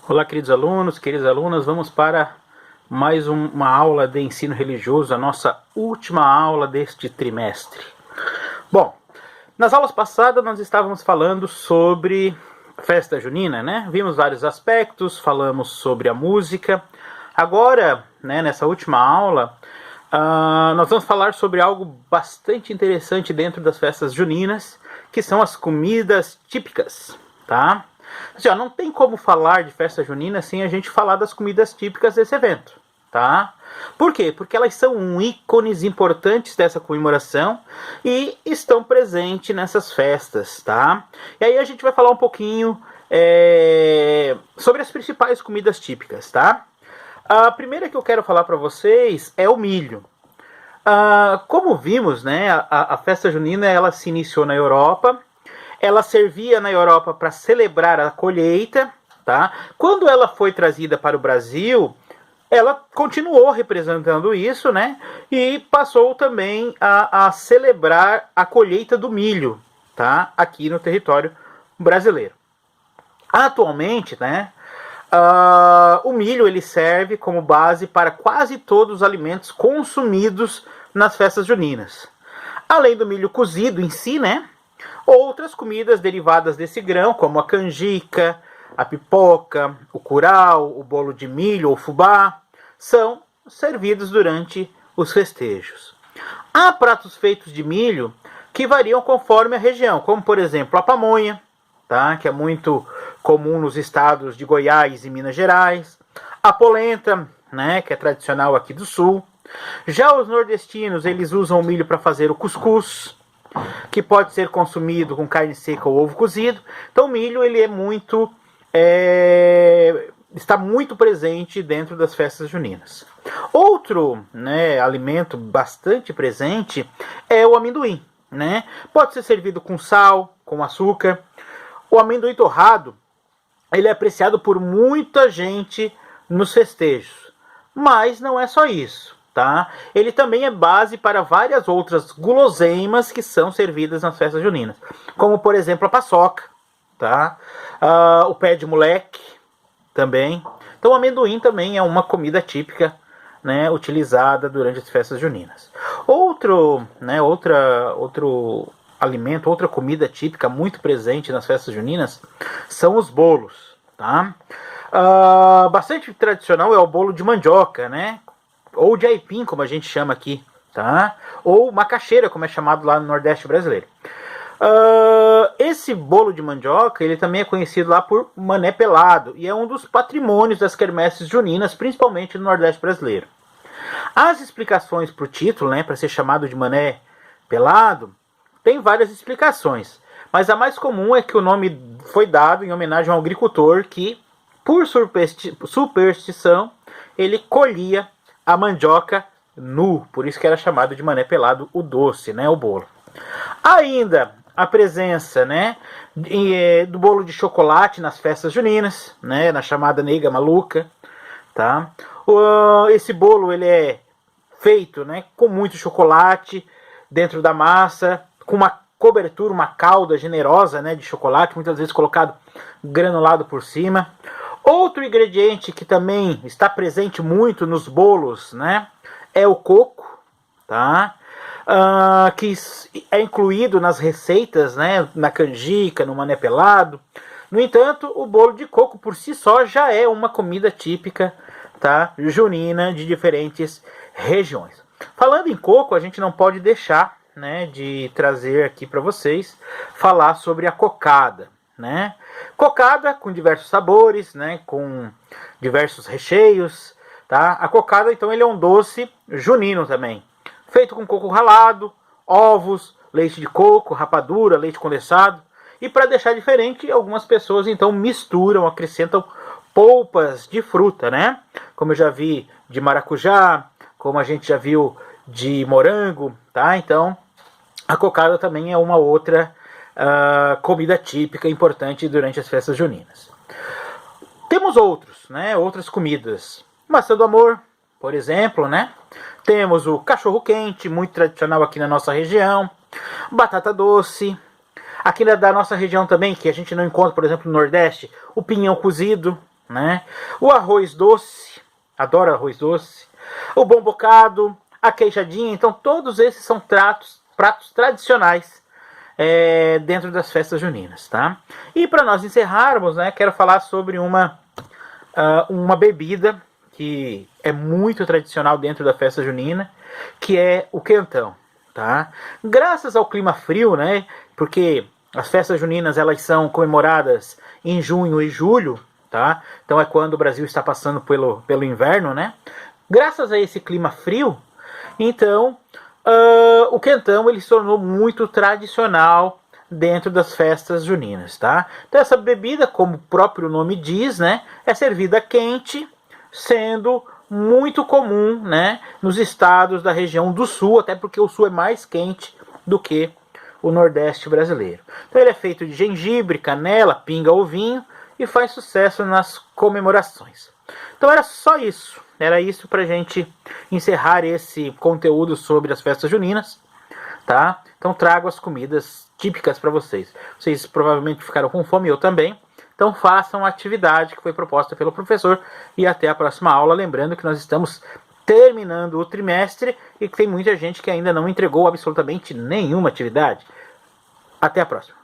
Olá, queridos alunos, queridas alunas, vamos para mais uma aula de ensino religioso, a nossa última aula deste trimestre. Bom, nas aulas passadas nós estávamos falando sobre festa junina, né? Vimos vários aspectos, falamos sobre a música. Agora, nessa última aula, nós vamos falar sobre algo bastante interessante dentro das festas juninas, que são as comidas típicas, tá? Assim, não tem como falar de festa junina sem a gente falar das comidas típicas desse evento, tá? Por quê? Porque elas são ícones importantes dessa comemoração e estão presentes nessas festas, tá? E aí a gente vai falar um pouquinho sobre as principais comidas típicas, tá? A primeira que eu quero falar para vocês é o milho. Como vimos, né, a festa junina ela se iniciou na Europa. Ela servia na Europa para celebrar a colheita, tá? Quando ela foi trazida para o Brasil, ela continuou representando isso, né? E passou também a celebrar a colheita do milho, tá? Aqui no território brasileiro. Atualmente, né? O milho ele serve como base para quase todos os alimentos consumidos nas festas juninas. Além do milho cozido em si, né? Outras comidas derivadas desse grão, como a canjica, a pipoca, o curau, o bolo de milho ou fubá, são servidos durante os festejos. Há pratos feitos de milho que variam conforme a região, como por exemplo a pamonha, tá? Que é muito comum nos estados de Goiás e Minas Gerais, a polenta, né? Que é tradicional aqui do sul. Já os nordestinos eles usam o milho para fazer o cuscuz, que pode ser consumido com carne seca ou ovo cozido. Então o milho ele é muito está muito presente dentro das festas juninas. Outro, né, alimento bastante presente é o amendoim, né? Pode ser servido com sal, com açúcar. O amendoim torrado ele é apreciado por muita gente nos festejos, mas não é só isso. Tá? Ele também é base para várias outras guloseimas que são servidas nas festas juninas, como por exemplo a paçoca, tá? O pé de moleque também. Então o amendoim também é uma comida típica, né, utilizada durante as festas juninas. Outro alimento, outra comida típica muito presente nas festas juninas são os bolos, tá? Bastante tradicional é o bolo de mandioca, né? Ou de aipim, como a gente chama aqui, tá? Ou macaxeira, como é chamado lá no Nordeste brasileiro. Esse bolo de mandioca, ele também é conhecido lá por mané pelado, e é um dos patrimônios das quermesses juninas, principalmente no Nordeste brasileiro. As explicações para o título, né, para ser chamado de mané pelado, tem várias explicações, mas a mais comum é que o nome foi dado em homenagem a um agricultor que, por superstição, ele colhia a mandioca nu, por isso que era chamado de mané pelado o doce, né, o bolo. Ainda a presença, né, do bolo de chocolate nas festas juninas, né, na chamada nega maluca, tá? Esse bolo ele é feito, né, com muito chocolate dentro da massa, com uma cobertura, uma calda generosa, né, de chocolate, muitas vezes colocado granulado por cima. Outro ingrediente que também está presente muito nos bolos, né, é o coco, tá? Que é incluído nas receitas, né, na canjica, no mané pelado. No entanto, o bolo de coco por si só já é uma comida típica, tá, junina de diferentes regiões. Falando em coco, a gente não pode deixar, né, de trazer aqui para vocês falar sobre a cocada, né? Cocada com diversos sabores, né, com diversos recheios, tá? A cocada, então, ele é um doce junino também, feito com coco ralado, ovos, leite de coco, rapadura, leite condensado. E para deixar diferente, algumas pessoas então misturam, acrescentam polpas de fruta, né? Como eu já vi de maracujá, como a gente já viu de morango, tá? Então, a cocada também é uma outra comida típica importante durante as festas juninas. Temos outros, né? Outras comidas. Maçã do amor, por exemplo, né? Temos o cachorro quente, muito tradicional aqui na nossa região. Batata doce. Aqui da nossa região também, que a gente não encontra, por exemplo, no Nordeste, o pinhão cozido, né? O arroz doce, adoro arroz doce. O bom bocado, a queijadinha. Então todos esses são pratos tradicionais dentro das festas juninas, tá? E para nós encerrarmos, né, quero falar sobre uma bebida que é muito tradicional dentro da festa junina, que é o quentão, tá? Graças ao clima frio, né, porque as festas juninas elas são comemoradas em junho e julho, tá? Então é quando o Brasil está passando pelo inverno, né? Graças a esse clima frio, então o quentão ele se tornou muito tradicional dentro das festas juninas, tá? Então essa bebida, como o próprio nome diz, né, é servida quente, sendo muito comum, né, nos estados da região do sul, até porque o sul é mais quente do que o nordeste brasileiro. Então ele é feito de gengibre, canela, pinga ou vinho e faz sucesso nas comemorações. Então era só isso. Era isso pra gente encerrar esse conteúdo sobre as festas juninas, tá? Então trago as comidas típicas para vocês. Vocês provavelmente ficaram com fome, eu também. Então façam a atividade que foi proposta pelo professor e até a próxima aula. Lembrando que nós estamos terminando o trimestre e que tem muita gente que ainda não entregou absolutamente nenhuma atividade. Até a próxima.